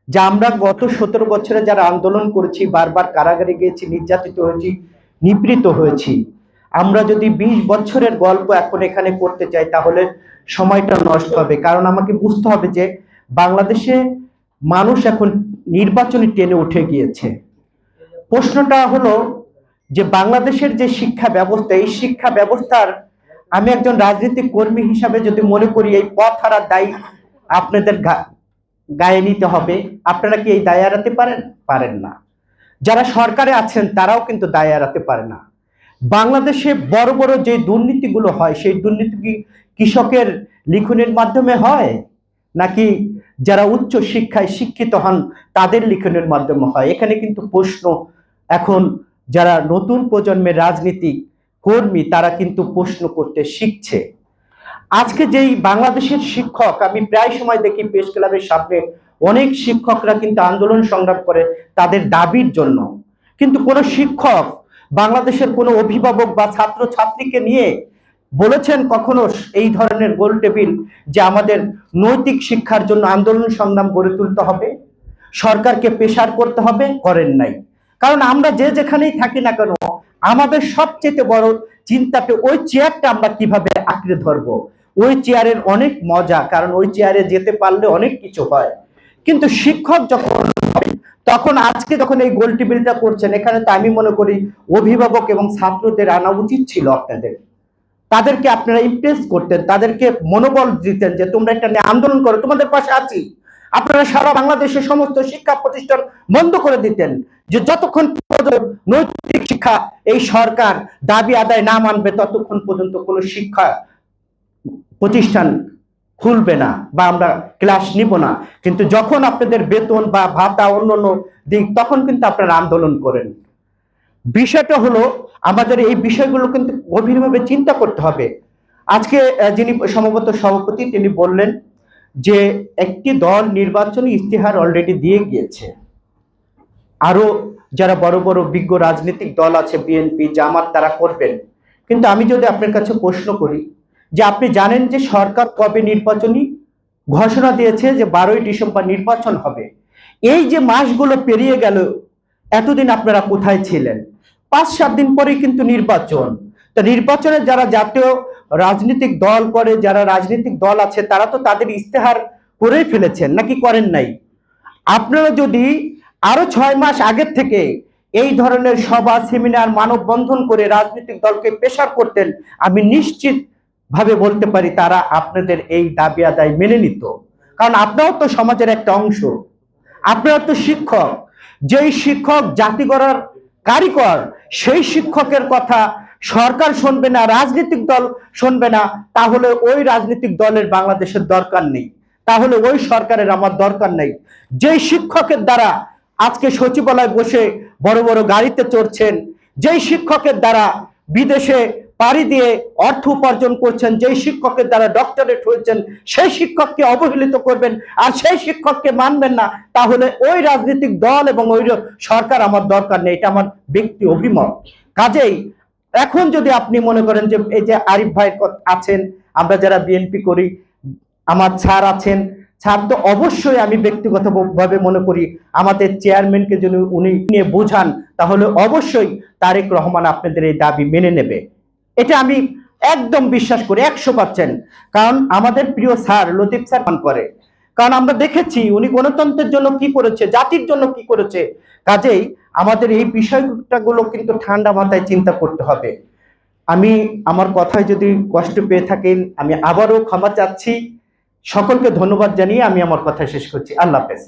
যে আমরা গত 17 বছরে যারা আন্দোলন করেছি, বারবার কারাগারে গিয়েছি, নির্যাতিত হয়েছি, নিপীড়িত হয়েছি, আমরা যদি 20 বছরের গল্প এখন এখানে করতে চাই তাহলে সময়টা নষ্ট হবে। কারণ আমাকে বুঝতে হবে যে বাংলাদেশে মানুষ এখন নির্বাচনী টেনে উঠে গিয়েছে। প্রশ্নটা হলো যে বাংলাদেশের যে শিক্ষা ব্যবস্থা, এই শিক্ষা ব্যবস্থার আমি একজন রাজনৈতিক কর্মী হিসাবে যদি মনে করি এই পথ হারার দায়ী আপনাদের গায়ে নিতে হবে, আপনারা কি এই দায় এড়াতে পারেন? পারেন না। যারা সরকারে আছেন তারাও কিন্তু দায় এড়াতে পারে না। বাংলাদেশে বড় বড় যে দুর্নীতিগুলো হয় সেই দুর্নীতি কি কৃষকের লিখনের মাধ্যমে হয়, নাকি যারা উচ্চ শিক্ষায় শিক্ষিত হন তাদের লিখনের মাধ্যমে হয়? এখানে কিন্তু প্রশ্ন এখন যারা নতুন প্রজন্মের রাজনীতি কর্মী তারা কিন্তু প্রশ্ন করতে শিখছে। আজকে যেই বাংলাদেশের শিক্ষক, আমি প্রায় সময় দেখি প্রেস ক্লাবের সামনে অনেক শিক্ষকরা কিন্তু আন্দোলন সংগ্রাম করে তাদের দাবির জন্য, কিন্তু কোনো শিক্ষক বাংলাদেশের কোনো অভিভাবক বা ছাত্র ছাত্রীকে নিয়ে বলেছেন কখনো এই ধরনের গোল টেবিল যে আমাদের নৈতিক শিক্ষার জন্য আন্দোলন সংগ্রাম গড়ে তুলতে হবে, সরকারকে প্রেসার করতে হবে? করেন নাই। কারণ আমরা যে যেখানেই থাকি না কেন আমাদের সবচেয়ে বড় চিন্তাটা ওই চেয়ারটা আমরা কিভাবে আঁকড়ে ধরবো। ওই চেয়ারের অনেক মজা, কারণ ওই চেয়ারে যেতে পারলে অনেক কিছু হয়। কিন্তু শিক্ষক যখন তখন আজকে যখন এই গোল টেবিলটা করছেন, এখানে তো আমি মনে করি অভিভাবক এবং ছাত্রদের আনা উচিত ছিল আপনাদের। তাদেরকে আপনারা ইমপ্রেস করতেন, তাদেরকে মনোবল দিতেন যে তোমরা একটা নিয়ে আন্দোলন করো, তোমাদের পাশে আছি। আপনারা সারা বাংলাদেশের সমস্ত শিক্ষা প্রতিষ্ঠান বন্ধ করে দিতেন, যে যতক্ষণ পর্যন্ত নৈতিক শিক্ষা এই সরকার দাবি আদায় না মানবে ততক্ষণ পর্যন্ত কোনো শিক্ষা প্রতিষ্ঠান খুলবে না বা আমরা ক্লাস নিব না। কিন্তু যখন আপনাদের বেতন বা ভাতা অন্যান্য দিক, তখন কিন্তু আপনারা আন্দোলন করেন। বিষয়টা হলো আমাদের এই বিষয়গুলো কিন্তু গভীরভাবে চিন্তা করতে হবে। আজকে যিনি সম্ভবত সভাপতি তিনি বললেন যে একটি দল নির্বাচনী ইস্তেহার অলরেডি দিয়ে গিয়েছে, আরো যারা বড় বড় বিজ্ঞ রাজনৈতিক দল আছে বিএনপি জামাত তারা করবেন। কিন্তু আমি যদি আপনার কাছে প্রশ্ন করি যে আপনি জানেন যে সরকার কবে নির্বাচনী ঘোষণা দিয়েছে যে 12ই ডিসেম্বর নির্বাচন হবে। এই যে মাসগুলো পেরিয়ে গেল, এতদিন আপনারা কোথায় ছিলেন? 5-7 দিন পরেই কিন্তু নির্বাচন। তা নির্বাচনে যারা জাতীয় রাজনৈতিক দল করে, যারা রাজনৈতিক দল আছে তারা তো তাদের ইস্তেহার করেই ফেলেছেন, নাকি করেন নাই? আপনারা যদি আরো 6 মাস আগের থেকে এই ধরনের সভা সেমিনার মানববন্ধন করে রাজনৈতিক দলকে প্রেসার করতেন, আমি নিশ্চিত ভাবে বলতে পারি তারা আপনাদের এই দাবি আদায় মেনে নিত। কারণ আপনারাও তো সমাজের একটা অংশ, আপনারা তো শিক্ষক। যেই শিক্ষক জাতি গড়ার কারিগর, সেই শিক্ষকের কথা সরকার শুনবে না, রাজনৈতিক দল শুনবে না, তাহলে ওই রাজনৈতিক দলের বাংলাদেশের দরকার নেই, তাহলে ওই সরকারের আমার দরকার নেই। যেই শিক্ষকের দ্বারা আজকে সচিবালয় বসে বড় বড় গাড়িতে চড়ছেন, যেই শিক্ষকের দ্বারা বিদেশে পাড়ি দিয়ে অর্থ উপার্জন করছেন, যেই শিক্ষকের দ্বারা ডক্টরেট হয়েছেন, সেই শিক্ষককে অবহেলিত করবেন আর সেই শিক্ষককে মানবেন না, তাহলে ওই রাজনৈতিক দল এবং ওই সরকার আমার দরকার নেই। এটা আমার ব্যক্তি অভিমত। কাজেই এখন যদি আপনি মনে করেন যে এই যে আরিফ ভাই আছেন, আমরা যারা বিএনপি করি, আমার স্যার আছেন, স্যার তো অবশ্যই আমি ব্যক্তিগতভাবে মনে করি আমাদের চেয়ারম্যানকে যদি উনি নিয়ে বোঝান তাহলে অবশ্যই তারেক রহমান আপনাদের এই দাবি মেনে নেবে। এটা আমি একদম বিশ্বাস করি 100%। কারণ আমাদের প্রিয় স্যার লতিফ স্যার করে, কারণ আমরা দেখেছি উনি গণতন্ত্রের জন্য কি করেছে, জাতির জন্য কি করেছে। কাজেই আমাদের এই বিষয়গুলো কিন্তু ঠান্ডা মাথায় চিন্তা করতে হবে। আমি আমার কথায় যদি কষ্ট পেয়ে থাকেন আমি আবারও ক্ষমা চাচ্ছি। সকলকে ধন্যবাদ জানিয়ে আমি আমার কথা শেষ করছি। আল্লাহ হাফেজ।